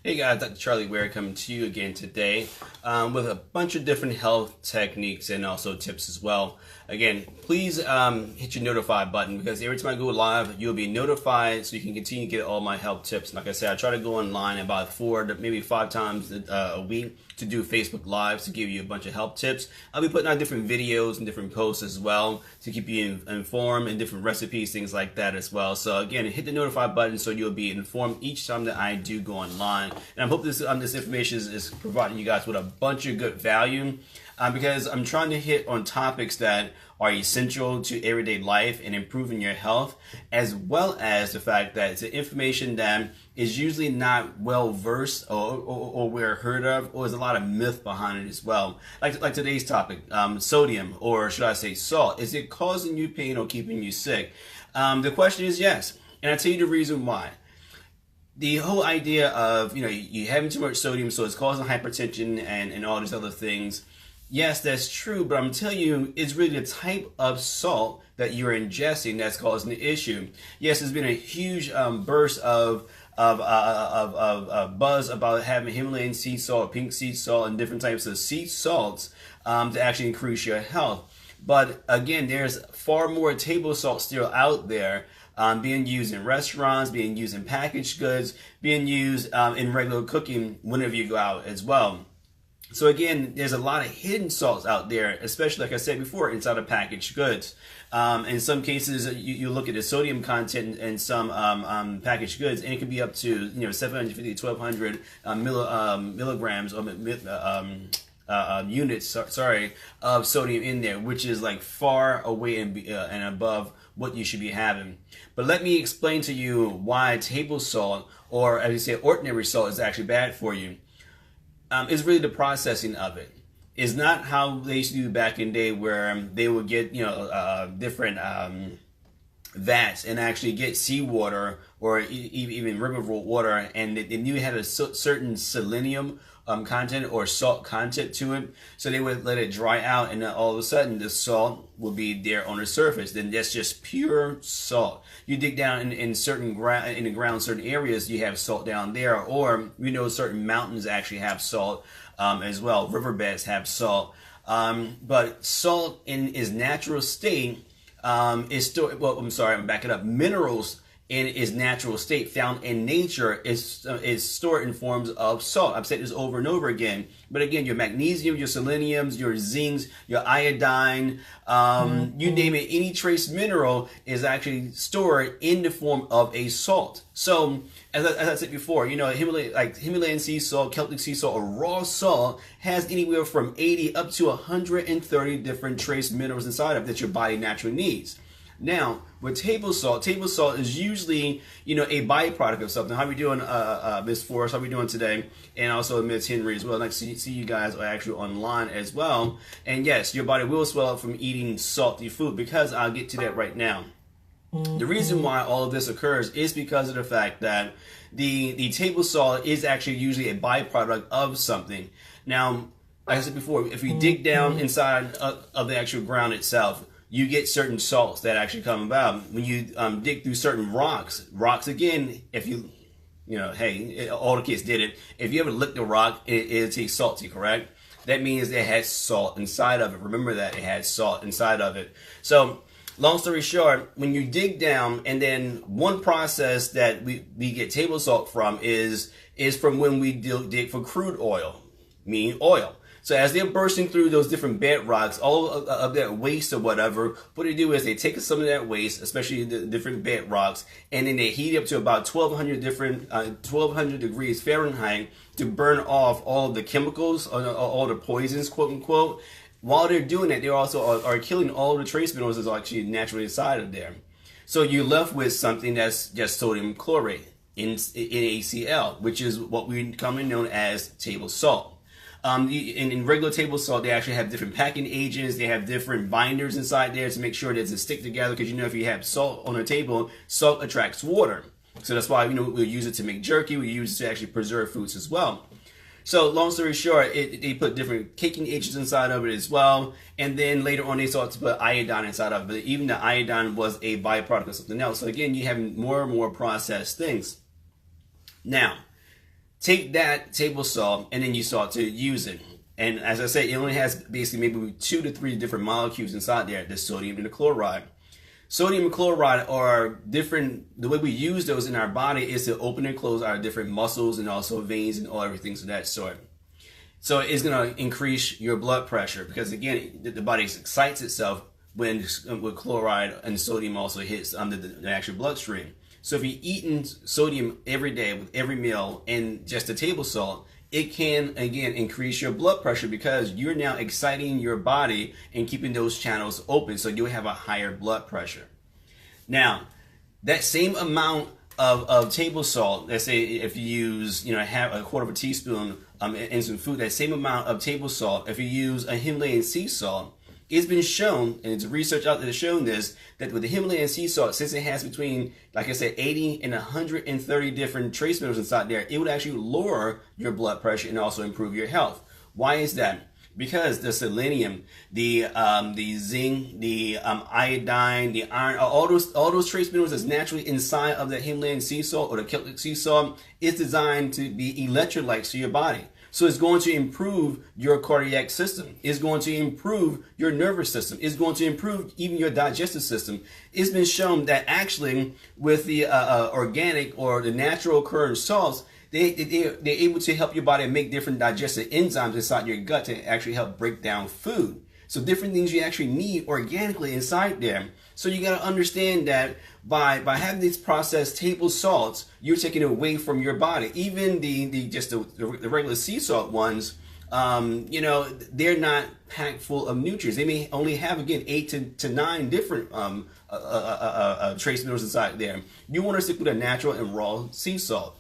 Hey guys, Dr. Charlie Ware coming to you again today with a bunch of different health techniques and also tips as well. Again, please hit your notify button because every time I go live, you'll be notified so you can continue to get all my health tips. Like I said, I try to go online about 4 to maybe 5 times a week to do Facebook Lives to give you a bunch of health tips. I'll be putting out different videos and different posts as well to keep you informed and different recipes, things like that as well. So again, hit the notify button so you'll be informed each time that I do go online. And I hope this information is providing you guys with a bunch of good value because I'm trying to hit on topics that are essential to everyday life and improving your health, as well as the fact that it's information that is usually not well versed or we're heard of, or there's a lot of myth behind it as well. Like today's topic, sodium, or should I say salt, is it causing you pain or keeping you sick? The question is yes, and I'll tell you the reason why. The whole idea of, you having too much sodium, so it's causing hypertension and all these other things. Yes, that's true, but I'm telling you, it's really the type of salt that you're ingesting that's causing the issue. Yes, there's been a huge burst of buzz about having Himalayan sea salt, pink sea salt, and different types of sea salts to actually increase your health. But again, there's far more table salt still out there being used in restaurants, being used in packaged goods, being used in regular cooking whenever you go out as well. So again, there's a lot of hidden salts out there, especially like I said before, inside of packaged goods. In some cases, you look at the sodium content in some packaged goods, and it can be up to 750 to 1200 milligrams or units, of sodium in there, which is like far away and above what you should be having. But let me explain to you why table salt, or as you say, ordinary salt, is actually bad for you. It's really the processing of it. It's not how they used to do back in the day where they would get different vats and actually get seawater or even river water, and they knew it had a certain selenium content or salt content to it, so they would let it dry out, and then all of a sudden the salt will be there on the surface. Then that's just pure salt. You dig down in certain in the ground, certain areas, you have salt down there, or certain mountains actually have salt as well. Riverbeds have salt, but salt in its natural state is still, well, I'm sorry, I'm backing up. Minerals in its natural state found in nature is stored in forms of salt. I've said this over and over again. But again, your magnesium, your seleniums, your zincs, your iodine, you name it, any trace mineral is actually stored in the form of a salt. So, as I said before, Himalayan sea salt, Celtic sea salt, or raw salt has anywhere from 80 up to 130 different trace minerals inside of it that your body naturally needs. Now, with table salt is usually, a byproduct of something. How are we doing, Miss Forrest? How are we doing today? And also Miss Henry as well. I'd like to see you guys are actually online as well. And yes, your body will swell up from eating salty food, because I'll get to that right now. The reason why all of this occurs is because of the fact that the table salt is actually usually a byproduct of something. Now, like I said before, if we dig down inside of the actual ground itself, you get certain salts that actually come about. When you dig through certain rocks again, if hey, all the kids did it. If you ever licked a rock, it tastes salty, correct? That means it has salt inside of it. Remember that it has salt inside of it. So, long story short, when you dig down, and then one process that we get table salt from is from when we dig for crude oil, meaning oil. So as they're bursting through those different bedrocks, all of that waste or whatever, what they do is they take some of that waste, especially the different bedrocks, and then they heat it up to about 1200 degrees Fahrenheit to burn off all of the chemicals, all the poisons, quote unquote. While they're doing that, they also are killing all the trace minerals that's actually naturally inside of there. So you're left with something that's just sodium chlorate, NaCl, which is what we commonly known as table salt. In regular table salt, they actually have different packing agents. They have different binders inside there to make sure that it doesn't stick together. Because if you have salt on a table, salt attracts water. So that's why we'll use it to make jerky. We use it to actually preserve foods as well. So long story short, they put different caking agents inside of it as well. And then later on, they started to put iodine inside of it. But even the iodine was a byproduct of something else. So again, you have more and more processed things. Now, Take that table salt and then you start to use it. And as I said, it only has basically maybe 2 to 3 different molecules inside there, the sodium and the chloride. Sodium and chloride are different. The way we use those in our body is to open and close our different muscles and also veins and all everything of that sort. So it's going to increase your blood pressure because, again, the body excites itself when with chloride and sodium also hits the actual bloodstream. So if you're eating sodium every day with every meal and just a table salt, it can, again, increase your blood pressure because you're now exciting your body and keeping those channels open, so you'll have a higher blood pressure. Now, that same amount of table salt, let's say if you use, have a quarter of a teaspoon in some food, that same amount of table salt, if you use a Himalayan sea salt, it's been shown, and it's research out there that's shown this, that with the Himalayan sea salt, since it has between, like I said, 80 and 130 different trace minerals inside there, it would actually lower your blood pressure and also improve your health. Why is that? Because the selenium, the zinc, the iodine, the iron, all those trace minerals that's naturally inside of the Himalayan sea salt or the Celtic sea salt is designed to be electrolytes to your body. So it's going to improve your cardiac system. It's going to improve your nervous system. It's going to improve even your digestive system. It's been shown that actually with the organic or the natural occurring salts, they're able to help your body make different digestive enzymes inside your gut to actually help break down food. So different things you actually need organically inside there. So you got to understand that by having these processed table salts, you're taking away from your body. Even the regular sea salt ones, they're not packed full of nutrients. They may only have, again, 8 to 9 different trace minerals inside there. You want to stick with a natural and raw sea salt.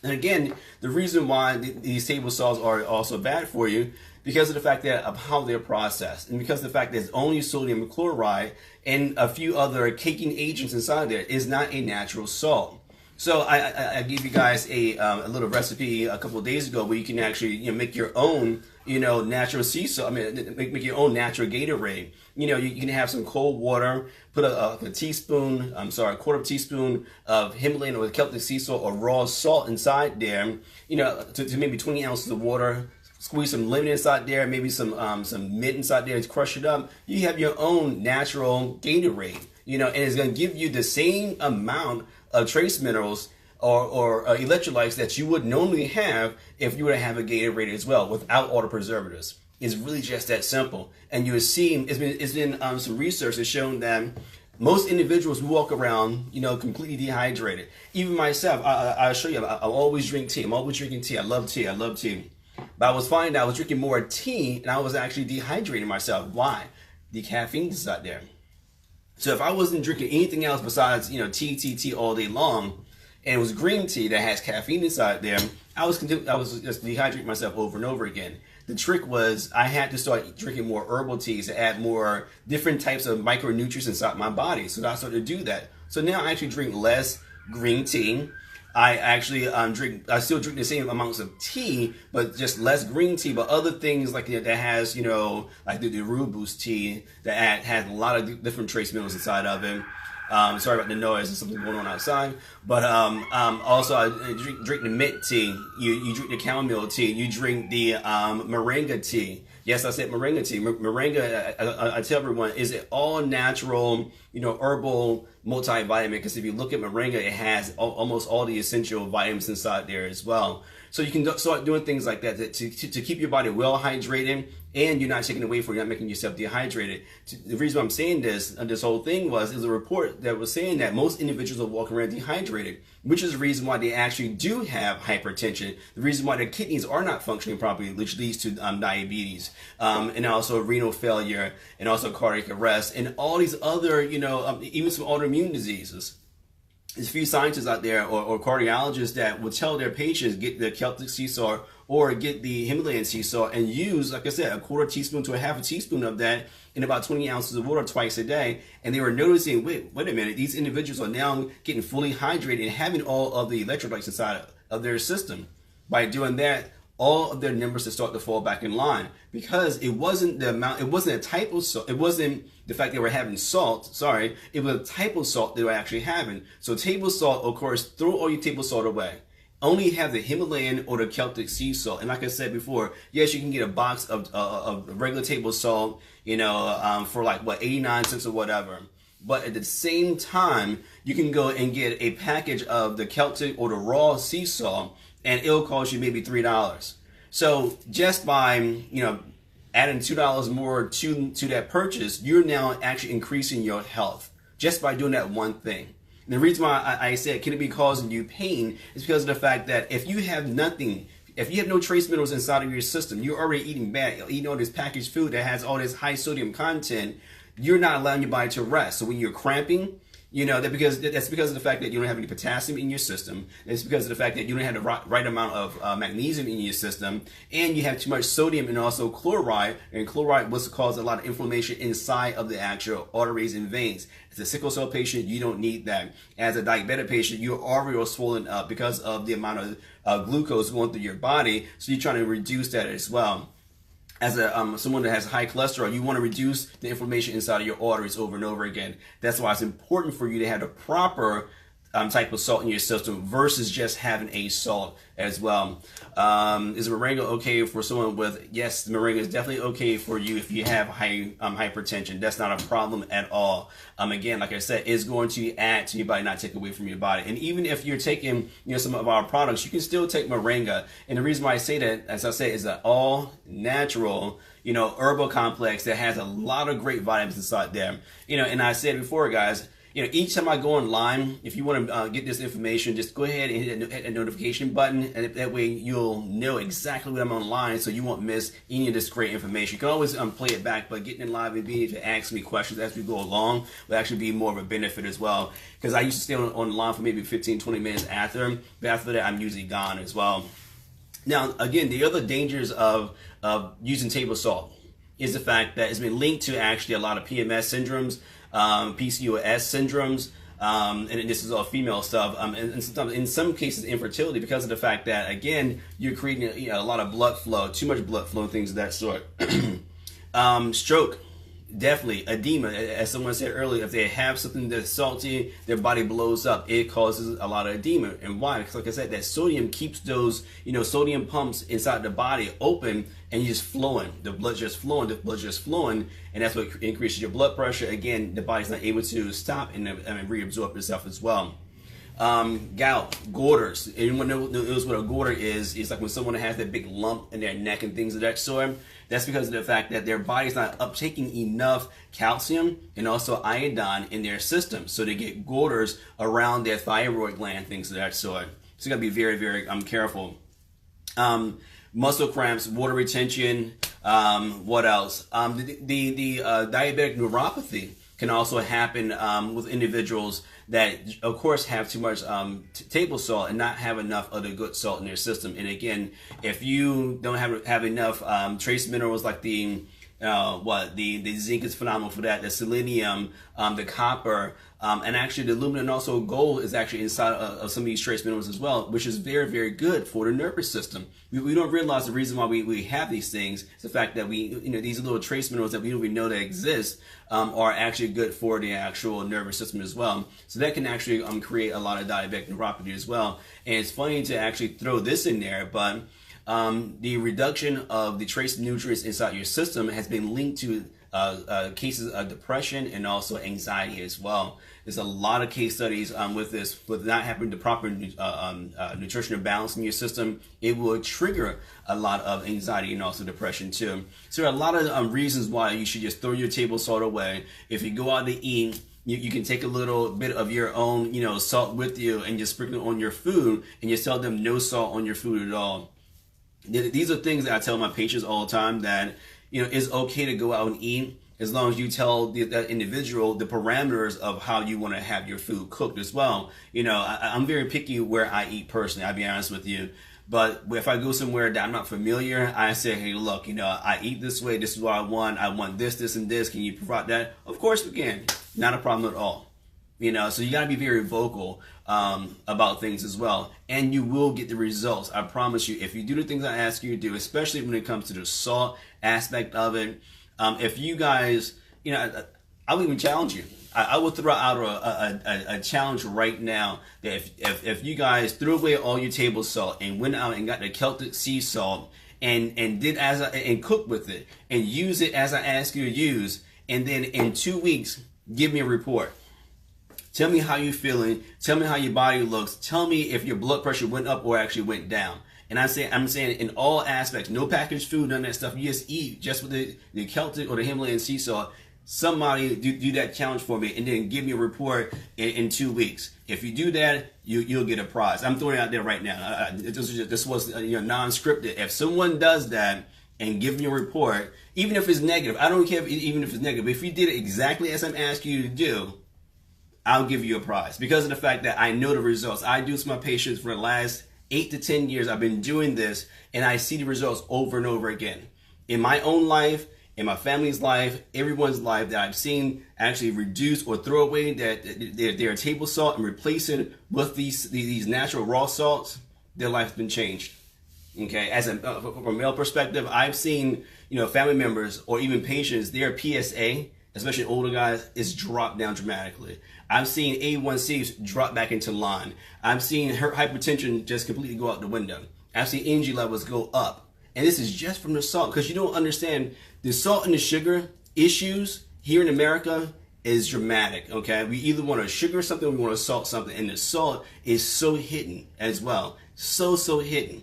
And again, the reason why these table salts are also bad for you because of the fact that of how they're processed, and because of the fact that it's only sodium chloride and a few other caking agents inside there, is not a natural salt. So I gave you guys a little recipe a couple of days ago where you can actually make your own natural sea salt. Make your own natural Gatorade. You can have some cold water, put a quarter of a teaspoon of Himalayan or Celtic sea salt or raw salt inside there. To maybe 20 ounces of water. Squeeze some lemon inside there, maybe some mint inside there, crush it up. You have your own natural Gatorade, and it's going to give you the same amount of trace minerals or electrolytes that you would normally have if you were to have a Gatorade as well, without all the preservatives. It's really just that simple. And you will see, it's been some research that's shown that most individuals who walk around, completely dehydrated. Even myself, I'll show you, I always drink tea. I'm always drinking tea. I love tea. But I was finding that I was drinking more tea and I was actually dehydrating myself. Why? The caffeine is out there. So if I wasn't drinking anything else besides, tea all day long, and it was green tea that has caffeine inside there, I was just dehydrating myself over and over again. The trick was I had to start drinking more herbal teas to add more different types of micronutrients inside my body. So I started to do that. So now I actually drink less green tea. I actually I still drink the same amounts of tea, but just less green tea, but other things like that has, like the rooibos tea that has a lot of different trace minerals inside of it. Sorry about the noise, there's something going on outside. But also I drink the mint tea, you drink the chamomile tea, you drink the moringa tea. Yes, I said moringa tea. Moringa, I tell everyone, is it all natural, herbal multivitamin? Because if you look at moringa, it has almost all the essential vitamins inside there as well. So you can start doing things like that to keep your body well hydrated, and you're not taking away from, you're not making yourself dehydrated. The reason why I'm saying this whole thing is a report that was saying that most individuals are walking around dehydrated, which is the reason why they actually do have hypertension, the reason why their kidneys are not functioning properly, which leads to diabetes, and also renal failure, and also cardiac arrest, and all these other, even some autoimmune diseases. There's a few scientists out there or cardiologists that will tell their patients get the Celtic sea salt or get the Himalayan sea salt and use, like I said, a quarter teaspoon to a half a teaspoon of that in about 20 ounces of water twice a day. And they were noticing, wait a minute, these individuals are now getting fully hydrated and having all of the electrolytes inside of their system. By doing that, all of their numbers to start to fall back in line, because it wasn't the amount, it wasn't a type of salt, it wasn't the fact they were having salt, sorry, it was a type of salt they were actually having. So table salt, of course, throw all your table salt away. only have the Himalayan or the Celtic sea salt. And like I said before, yes, you can get a box of regular table salt, for like what, 89 cents or whatever. But at the same time, you can go and get a package of the Celtic or the raw sea salt, and it'll cost you maybe $3. So just by adding $2 more to that purchase, you're now actually increasing your health just by doing that one thing. And the reason why I said can it be causing you pain is because of the fact that if you have nothing, if you have no trace minerals inside of your system, you're already eating bad, eating all this packaged food that has all this high sodium content, you're not allowing your body to rest. So when you're cramping, that's because of the fact that you don't have any potassium in your system. It's because of the fact that you don't have the right amount of magnesium in your system, and you have too much sodium and also chloride. And chloride was to cause a lot of inflammation inside of the actual arteries and veins. As a sickle cell patient, you don't need that. As a diabetic patient, you're already swollen up because of the amount of glucose going through your body. So you're trying to reduce that as well. As someone that has high cholesterol, you want to reduce the inflammation inside of your arteries over and over again. That's why it's important for you to have the proper type of salt in your system versus just having a salt as well. Is moringa okay for someone with? Yes, moringa is definitely okay for you if you have high hypertension. That's not a problem at all. Again, like I said, it's going to add to your body, not take away from your body. And even if you're taking some of our products, you can still take moringa. And the reason why I say that, as I say, is an all natural herbal complex that has a lot of great vitamins inside there. And I said before, guys, each time I go online, if you want to get this information, just go ahead and hit a notification button, and that way you'll know exactly when I'm online, so you won't miss any of this great information. You can always play it back, but getting in live and being able to ask me questions as we go along will actually be more of a benefit as well. Because I used to stay online for maybe 15, 20 minutes after, but after that I'm usually gone as well. Now, again, the other dangers of using table salt is the fact that it's been linked to actually a lot of PMS syndromes, PCOS syndromes, and this is all female stuff, and sometimes in some cases infertility because of the fact that, again, you're creating a lot of blood flow, too much blood flow, things of that sort. Stroke, definitely. Edema, as someone said earlier, if they have something that's salty, their body blows up. It causes a lot of edema. And why? Because like I said, that sodium keeps those sodium pumps inside the body open, and you're just flowing. The blood's just flowing, and that's what increases your blood pressure. Again, the body's not able to stop and reabsorb itself as well. Gout, goiters. Anyone knows what a goiter is? It's like when someone has that big lump in their neck and things of that sort. That's because of the fact that their body's not uptaking enough calcium and also iodine in their system. So they get goiters around their thyroid gland, things of that sort. So you gotta be very, very careful. Muscle cramps, water retention, what else? The diabetic neuropathy can also happen with individuals that, of course, have too much table salt and not have enough of the good salt in their system. And again, if you don't have enough trace minerals like the zinc is phenomenal for that, the selenium, the copper, and actually the aluminum and also gold is actually inside of some of these trace minerals as well, which is very, very good for the nervous system. We don't realize the reason why we have these things is the fact that these little trace minerals that we don't even know that exist are actually good for the actual nervous system as well. So that can actually create a lot of diabetic neuropathy as well. And it's funny to actually throw this in there, but the reduction of the trace nutrients inside your system has been linked to cases of depression and also anxiety as well. There's a lot of case studies with this, with not having the proper nutritional balance in your system. It will trigger a lot of anxiety and also depression too. So there are a lot of reasons why you should just throw your table salt away. If you go out to eat, you can take a little bit of your own salt with you and just sprinkle it on your food, and just tell them no salt on your food at all. These are things that I tell my patients all the time, that it's okay to go out and eat as long as you tell that individual the parameters of how you want to have your food cooked as well. I'm very picky where I eat personally, I'll be honest with you. But if I go somewhere that I'm not familiar, I say, hey, look, I eat this way. This is what I want. I want this, this, and this. Can you provide that? Of course we can. Not a problem at all. So you got to be very vocal about things as well, and you will get the results. I promise you, if you do the things I ask you to do, especially when it comes to the salt aspect of it. If you guys, I'll even challenge you. I will throw out a challenge right now that if you guys threw away all your table salt and went out and got the Celtic sea salt and did and cook with it and use it as I ask you to use, and then in 2 weeks give me a report. Tell me how you're feeling. Tell me how your body looks. Tell me if your blood pressure went up or actually went down. And I'm saying in all aspects, no packaged food, none of that stuff. You just eat just with the Celtic or the Himalayan sea salt. Somebody do that challenge for me and then give me a report in 2 weeks. If you do that, you'll get a prize. I'm throwing it out there right now. This was non-scripted. If someone does that and give me a report, even if it's negative, I don't care even if it's negative. If you did it exactly as I'm asking you to do, I'll give you a prize because of the fact that I know the results. I do this with my patients for the last 8 to 10 years. I've been doing this and I see the results over and over again. In my own life, in my family's life, everyone's life that I've seen actually reduce or throw away their table salt and replace it with these natural raw salts, their life's been changed. Okay, from a male perspective, I've seen family members or even patients, their PSA, especially older guys, is dropped down dramatically. I've seen A1Cs drop back into line. I've seen her hypertension just completely go out the window. I've seen energy levels go up. And this is just from the salt, because you don't understand the salt and the sugar issues here in America is dramatic, okay? We either want to sugar something or we want to salt something, and the salt is so hidden as well. So hidden.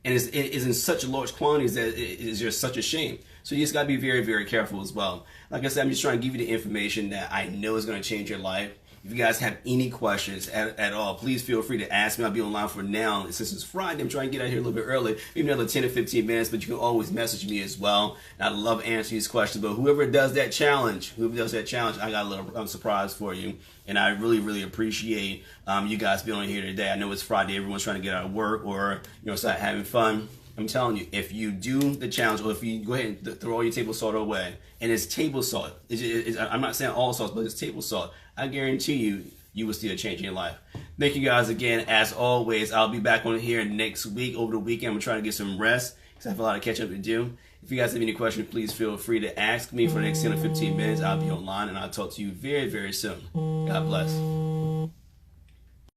And it is in such large quantities that it is just such a shame. So you just got to be very, very careful as well. Like I said, I'm just trying to give you the information that I know is going to change your life. If you guys have any questions at all, please feel free to ask me. I'll be online for now. Since it's Friday, I'm trying to get out here a little bit early, maybe another 10 or 15 minutes, but you can always message me as well. And I'd love answering these questions. But whoever does that challenge, I got a little surprise for you. And I really, really appreciate you guys being on here today. I know it's Friday. Everyone's trying to get out of work or start having fun. I'm telling you, if you do the challenge, or if you go ahead and throw all your table salt away, and it's table salt, I'm not saying all salts, but it's table salt, I guarantee you will see a change in your life. Thank you guys again. As always, I'll be back on here next week, over the weekend. I'm trying to get some rest because I have a lot of catch up to do. If you guys have any questions, please feel free to ask me for the next 10 or 15 minutes. I'll be online, and I'll talk to you very, very soon. God bless.